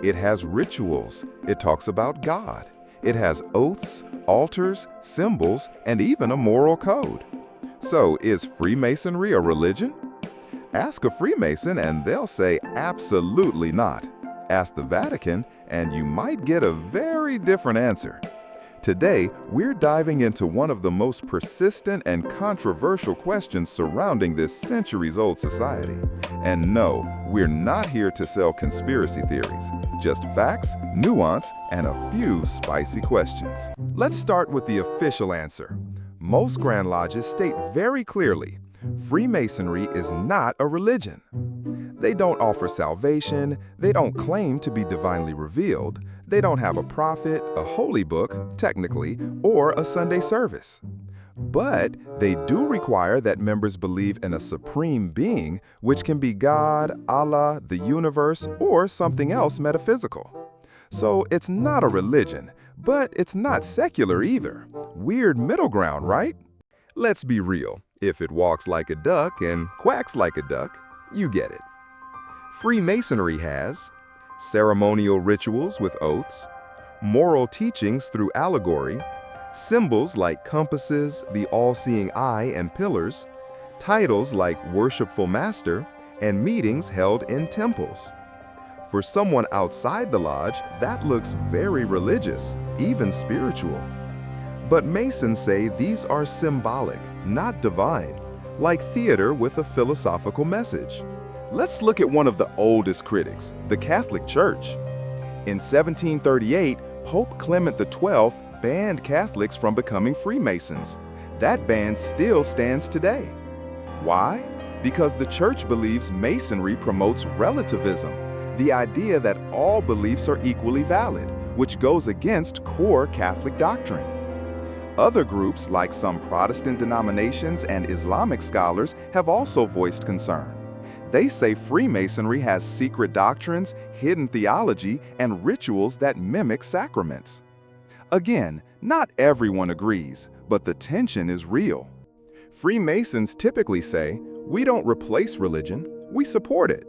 It has rituals. It talks about God. It has oaths, altars, symbols, and even a moral code. So, is Freemasonry a religion? Ask a Freemason and they'll say absolutely not. Ask the Vatican and you might get a very different answer. Today, we're diving into one of the most persistent and controversial questions surrounding this centuries-old society. And no, we're not here to sell conspiracy theories. Just facts, nuance, and a few spicy questions. Let's start with the official answer. Most Grand Lodges state very clearly, Freemasonry is not a religion. They don't offer salvation, they don't claim to be divinely revealed, they don't have a prophet, a holy book, technically, or a Sunday service. But they do require that members believe in a supreme being, which can be God, Allah, the universe, or something else metaphysical. So it's not a religion, but it's not secular either. Weird middle ground, right? Let's be real. If it walks like a duck and quacks like a duck, you get it. Freemasonry has ceremonial rituals with oaths, moral teachings through allegory, symbols like compasses, the all-seeing eye, and pillars, titles like worshipful master, and meetings held in temples. For someone outside the lodge, that looks very religious, even spiritual. But Masons say these are symbolic, not divine, like theater with a philosophical message. Let's look at one of the oldest critics, the Catholic Church. In 1738, Pope Clement XII banned Catholics from becoming Freemasons. That ban still stands today. Why? Because the Church believes Masonry promotes relativism, the idea that all beliefs are equally valid, which goes against core Catholic doctrine. Other groups, like some Protestant denominations and Islamic scholars, have also voiced concern. They say Freemasonry has secret doctrines, hidden theology, and rituals that mimic sacraments. Again, not everyone agrees, but the tension is real. Freemasons typically say, we don't replace religion, we support it.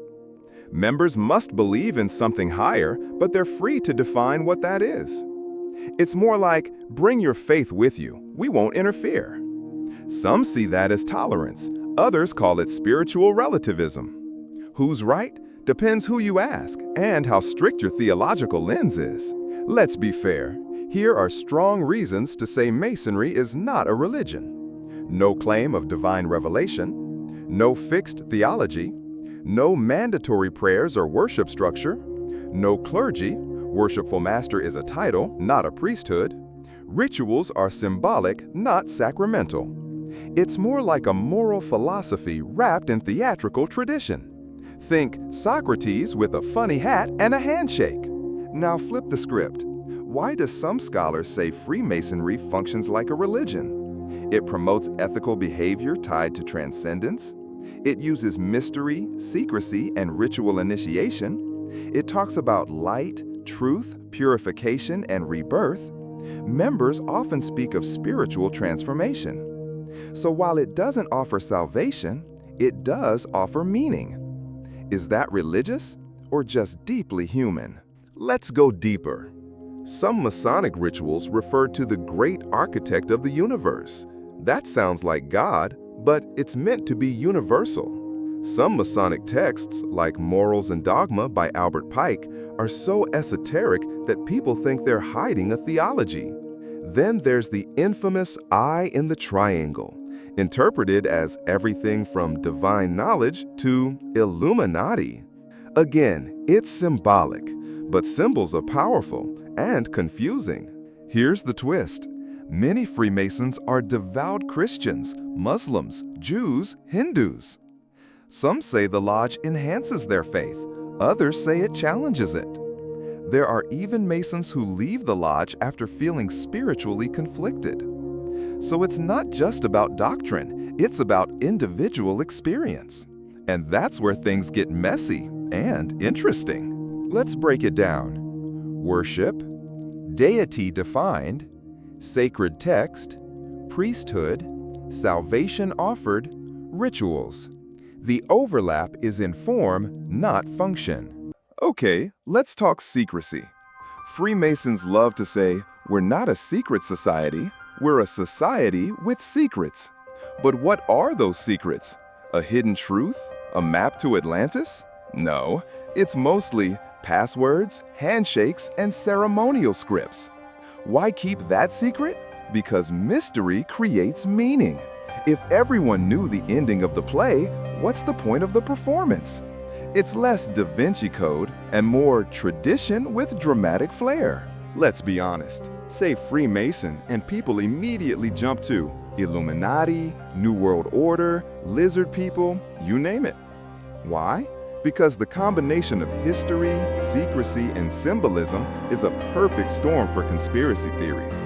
Members must believe in something higher, but they're free to define what that is. It's more like, bring your faith with you, we won't interfere. Some see that as tolerance. Others call it spiritual relativism. Who's right? Depends who you ask and how strict your theological lens is. Let's be fair. Here are strong reasons to say Masonry is not a religion. No claim of divine revelation, no fixed theology, no mandatory prayers or worship structure, no clergy, worshipful master is a title, not a priesthood, rituals are symbolic, not sacramental. It's more like a moral philosophy wrapped in theatrical tradition. Think Socrates with a funny hat and a handshake. Now flip the script. Why do some scholars say Freemasonry functions like a religion? It promotes ethical behavior tied to transcendence. It uses mystery, secrecy, and ritual initiation. It talks about light, truth, purification, and rebirth. Members often speak of spiritual transformation. So while it doesn't offer salvation, it does offer meaning. Is that religious or just deeply human? Let's go deeper. Some Masonic rituals refer to the great architect of the universe. That sounds like God, but it's meant to be universal. Some Masonic texts, like Morals and Dogma by Albert Pike, are so esoteric that people think they're hiding a theology. Then there's the infamous eye in the triangle, interpreted as everything from divine knowledge to Illuminati. Again, it's symbolic, but symbols are powerful and confusing. Here's the twist. Many Freemasons are devout Christians, Muslims, Jews, Hindus. Some say the lodge enhances their faith. Others say it challenges it. There are even Masons who leave the lodge after feeling spiritually conflicted. So it's not just about doctrine, it's about individual experience. And that's where things get messy and interesting. Let's break it down. Worship, deity defined, sacred text, priesthood, salvation offered, rituals. The overlap is in form, not function. Okay, let's talk secrecy. Freemasons love to say, we're not a secret society, we're a society with secrets. But what are those secrets? A hidden truth? A map to Atlantis? No, it's mostly passwords, handshakes, and ceremonial scripts. Why keep that secret? Because mystery creates meaning. If everyone knew the ending of the play, what's the point of the performance? It's less Da Vinci Code and more tradition with dramatic flair. Let's be honest. Say Freemason and people immediately jump to Illuminati, New World Order, lizard people, you name it. Why? Because the combination of history, secrecy, and symbolism is a perfect storm for conspiracy theories.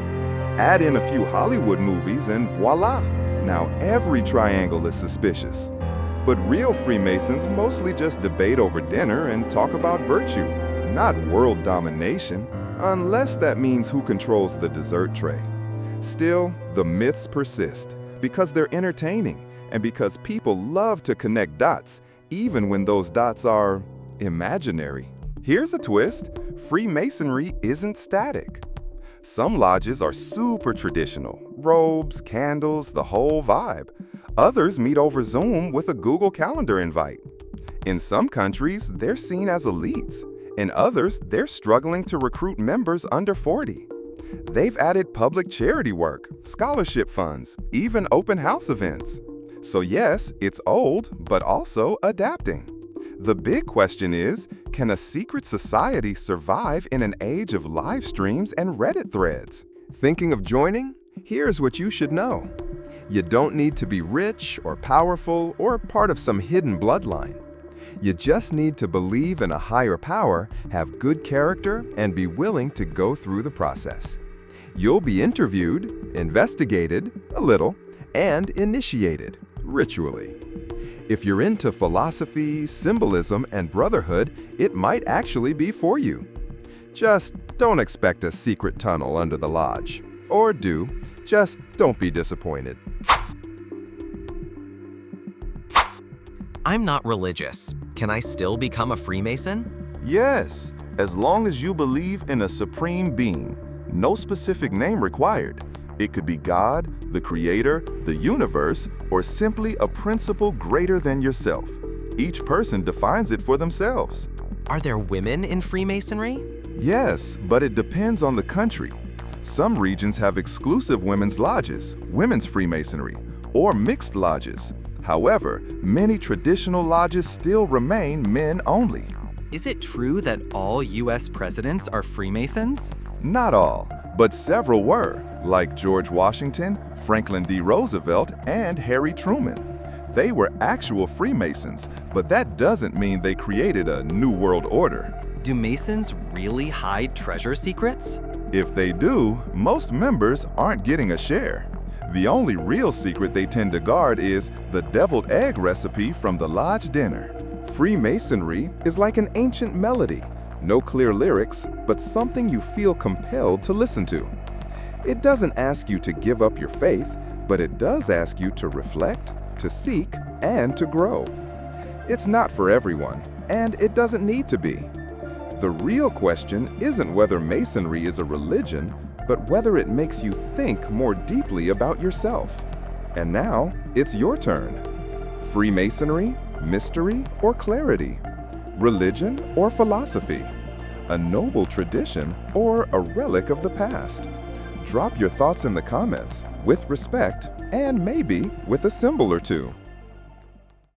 Add in a few Hollywood movies and voila! Now every triangle is suspicious. But real Freemasons mostly just debate over dinner and talk about virtue, not world domination, unless that means who controls the dessert tray. Still, the myths persist because they're entertaining and because people love to connect dots, even when those dots are imaginary. Here's a twist: Freemasonry isn't static. Some lodges are super traditional, robes, candles, the whole vibe. Others meet over Zoom with a Google Calendar invite. In some countries, they're seen as elites. In others, they're struggling to recruit members under 40. They've added public charity work, scholarship funds, even open house events. So yes, it's old, but also adapting. The big question is, can a secret society survive in an age of live streams and Reddit threads? Thinking of joining? Here's what you should know. You don't need to be rich or powerful or part of some hidden bloodline. You just need to believe in a higher power, have good character, and be willing to go through the process. You'll be interviewed, investigated, a little, and initiated, ritually. If you're into philosophy, symbolism, and brotherhood, it might actually be for you. Just don't expect a secret tunnel under the lodge. Or do, just don't be disappointed. I'm not religious. Can I still become a Freemason? Yes, as long as you believe in a supreme being. No specific name required. It could be God, the Creator, the universe, or simply a principle greater than yourself. Each person defines it for themselves. Are there women in Freemasonry? Yes, but it depends on the country. Some regions have exclusive women's lodges, women's Freemasonry, or mixed lodges. However, many traditional lodges still remain men only. Is it true that all U.S. presidents are Freemasons? Not all, but several were, like George Washington, Franklin D. Roosevelt, and Harry Truman. They were actual Freemasons, but that doesn't mean they created a new world order. Do Masons really hide treasure secrets? If they do, most members aren't getting a share. The only real secret they tend to guard is the deviled egg recipe from the lodge dinner. Freemasonry is like an ancient melody. No clear lyrics, but something you feel compelled to listen to. It doesn't ask you to give up your faith, but it does ask you to reflect, to seek, and to grow. It's not for everyone, and it doesn't need to be. The real question isn't whether Masonry is a religion, but whether it makes you think more deeply about yourself. And now, it's your turn. Freemasonry, mystery, or clarity? Religion or philosophy? A noble tradition or a relic of the past? Drop your thoughts in the comments, with respect, and maybe with a symbol or two.